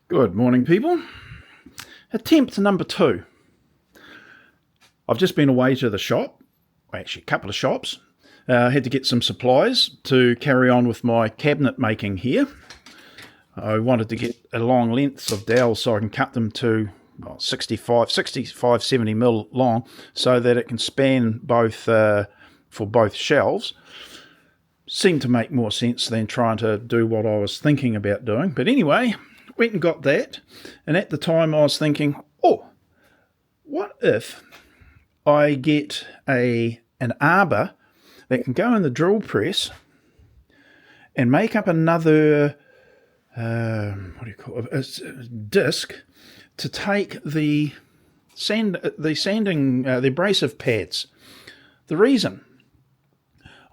Good morning, people. Attempt number 2. I've just been away to the shop, actually a couple of shops. I had to get some supplies to carry on with my cabinet making here. I wanted to get a long lengths of dowels so I can cut them to 65, 70 mil long so that it can span both for both shelves. Seemed to make more sense than trying to do what I was thinking about doing. But anyway, went and got that, and at the time I was thinking, what if I get an arbor that can go in the drill press and make up another disc to take the abrasive pads. The reason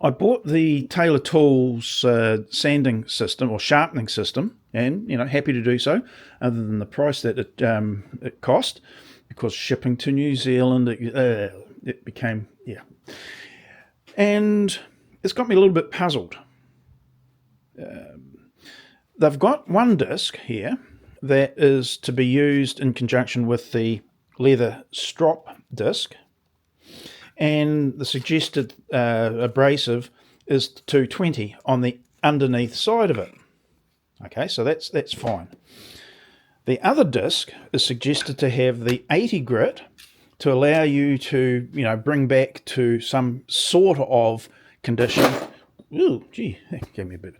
I bought the Taylor Tools sanding system or sharpening system, and happy to do so, other than the price that it cost, because shipping to New Zealand it became and it's got me a little bit puzzled. They've got one disc here that is to be used in conjunction with the leather strop disc, and the suggested abrasive is 220 on the underneath side of it. Okay, so that's fine. The other disc is suggested to have the 80 grit to allow you to, bring back to some sort of condition. Ooh, gee, that gave me a bit.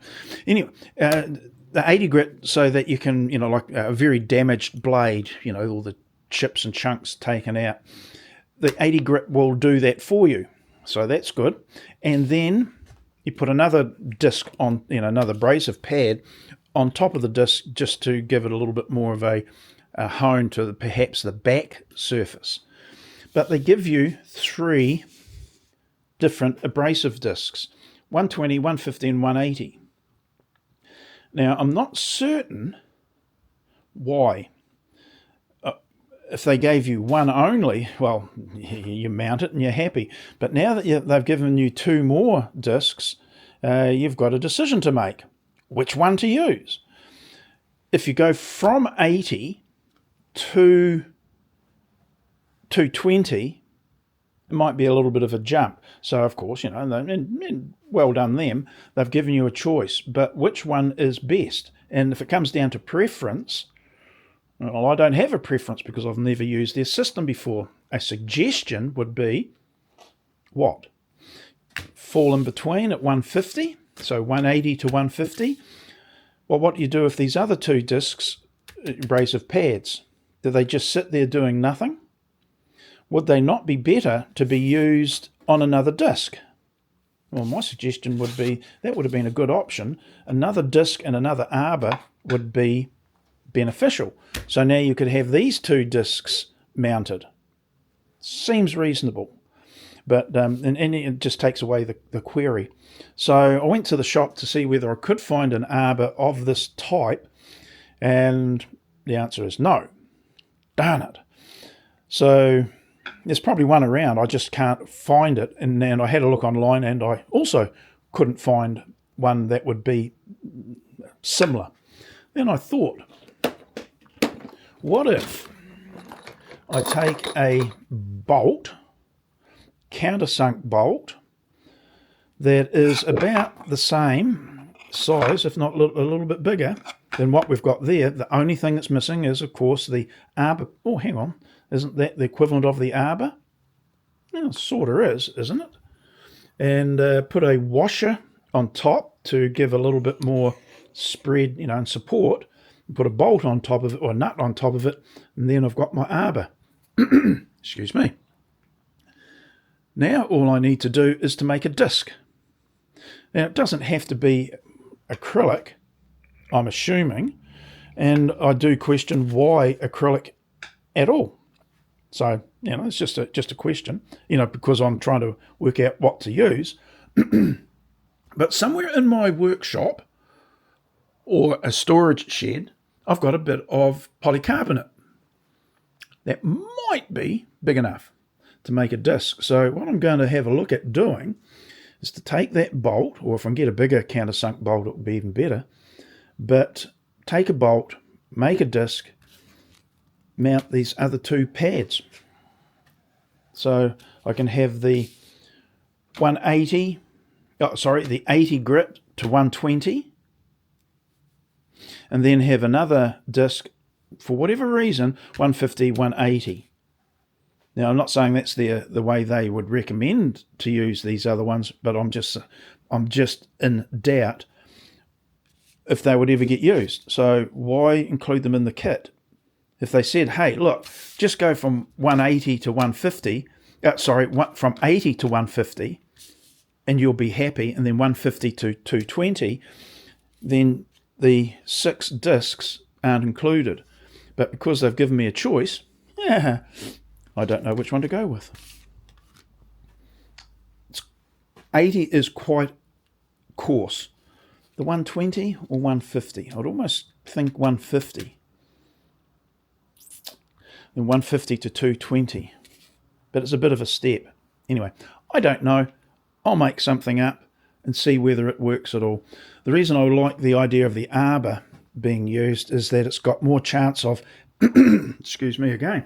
Anyway, the 80 grit so that you can, like a very damaged blade, all the chips and chunks taken out. The 80 grit will do that for you, so that's good. And then you put another disc on, another abrasive pad on top of the disc just to give it a little bit more of a hone to perhaps the back surface. But they give you 3 different abrasive discs, 120, 150 and 180. Now, I'm not certain why. If they gave you one only, well, you mount it and you're happy. But now that they've given you 2 more discs, you've got a decision to make. Which one to use? If you go from 80 to 220, it might be a little bit of a jump. So, of course, and well done them, they've given you a choice. But which one is best? And if it comes down to preference, well, I don't have a preference because I've never used their system before. A suggestion would be what? Fall in between at 150, so 180 to 150. Well, what do you do with these other 2 discs, abrasive pads? Do they just sit there doing nothing? Would they not be better to be used on another disc? Well, my suggestion would be that would have been a good option. Another disc and another arbor would be beneficial. So now you could have these 2 discs mounted. Seems reasonable. But and it just takes away the query. So I went to the shop to see whether I could find an arbor of this type, and the answer is no. Darn it. So there's probably one around. I just can't find it. And then I had a look online, and I also couldn't find one that would be similar. Then I thought, what if I take a bolt, countersunk bolt, that is about the same size, if not a little bit bigger than what we've got there. The only thing that's missing is, of course, the arbor. Oh, hang on. Isn't that the equivalent of the arbor? Well, it sort of is, isn't it? And put a washer on top to give a little bit more spread, and support. Put a bolt on top of it, or a nut on top of it, and then I've got my arbor. Excuse me. Now all I need to do is to make a disc. Now it doesn't have to be acrylic, I'm assuming, and I do question why acrylic at all. So, it's just a question, because I'm trying to work out what to use. But somewhere in my workshop or a storage shed, I've got a bit of polycarbonate that might be big enough to make a disc. So what I'm going to have a look at doing is to take that bolt, or if I can get a bigger countersunk bolt, it would be even better, but take a bolt, make a disc, mount these other two pads. So I can have the 180, the 80 grit to 120, and then have another disc, for whatever reason, 150, 180. Now, I'm not saying that's the way they would recommend to use these other ones, but I'm just in doubt if they would ever get used. So why include them in the kit? If they said, hey, look, just go from 180 to 150, from 80 to 150, and you'll be happy, and then 150 to 220, then the 6 discs aren't included. But because they've given me a choice, I don't know which one to go with. 80 is quite coarse. The 120 or 150? I'd almost think 150. Then 150 to 220. But it's a bit of a step. Anyway, I don't know. I'll make something up and see whether it works at all. The reason I like the idea of the arbor being used is that it's got more chance of, excuse me again,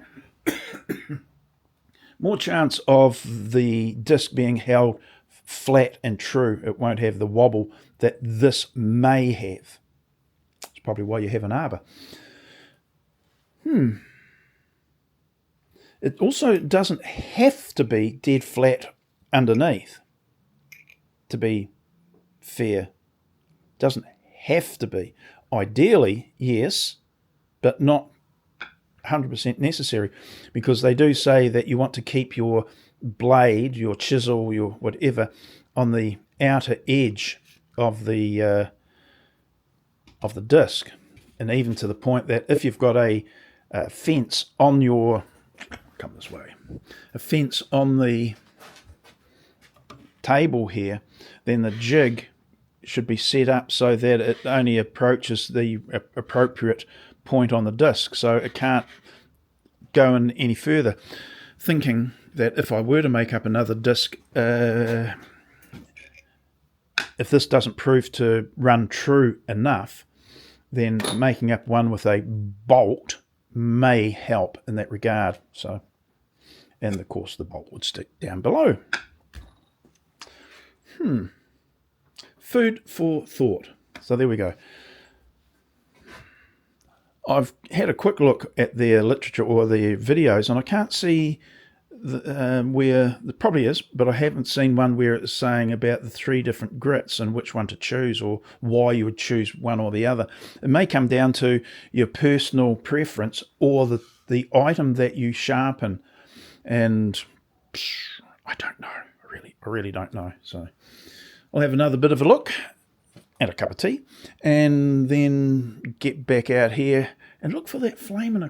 more chance of the disc being held flat and true. It won't have the wobble that this may have. It's probably why you have an arbor. It also doesn't have to be dead flat underneath to be fair. Doesn't have to be. Ideally, yes, but not 100% necessary, because they do say that you want to keep your blade, your chisel, your whatever, on the outer edge of the disc, and even to the point that if you've got a fence on your, come this way, a fence on the table here, then the jig should be set up so that it only approaches the appropriate point on the disc, so it can't go in any further. Thinking that if I were to make up another disc, if this doesn't prove to run true enough, then making up one with a bolt may help in that regard. So, and of course the bolt would stick down below. Food for thought. So there we go. I've had a quick look at their literature or their videos, and I can't see where there probably is, but I haven't seen one where it's saying about the 3 different grits and which one to choose or why you would choose one or the other. It may come down to your personal preference or the item that you sharpen, and I don't know. I really don't know. So I'll have another bit of a look and a cup of tea, and then get back out here and look for that flame in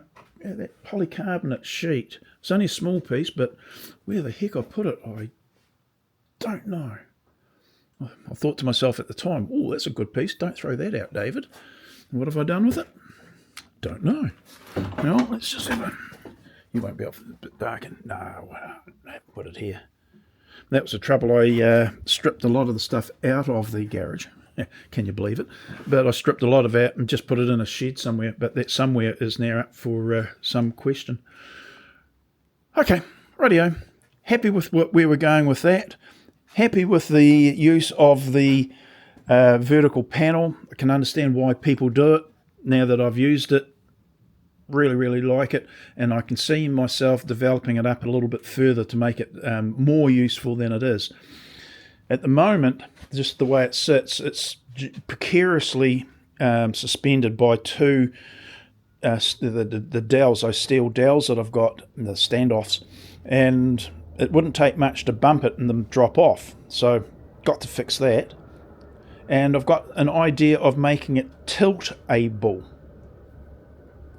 that polycarbonate sheet. It's only a small piece, but where the heck I put it, I don't know. I thought to myself at the time, oh, that's a good piece. Don't throw that out, David. What have I done with it? Don't know. Well, let's just have a... You won't be able to... It's a bit dark. No, I put it here. That was the trouble. I stripped a lot of the stuff out of the garage. Can you believe it? But I stripped a lot of it and just put it in a shed somewhere. But that somewhere is now up for some question. Okay, rightio. Happy with where we're going with that. Happy with the use of the vertical panel. I can understand why people do it now that I've used it. Really like it, and I can see myself developing it up a little bit further to make it more useful than it is. At the moment, just the way it sits, it's precariously suspended by 2 the dowels, those steel dowels that I've got, the standoffs, and it wouldn't take much to bump it and them drop off. So got to fix that, and I've got an idea of making it tilt-able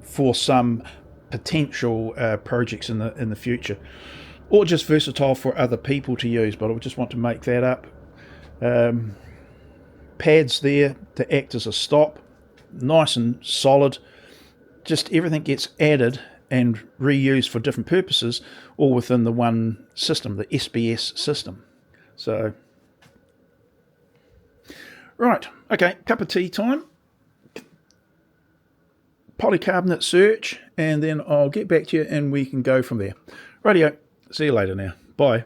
for some potential projects in the future, or just versatile for other people to use, but I just want to make that up. Pads there to act as a stop, nice and solid. Just everything gets added and reused for different purposes, all within the one system, the SBS system. So, right, okay, cup of tea time. polycarbonate search, and then I'll get back to you and we can go from there. Rightio, see you later now. Bye.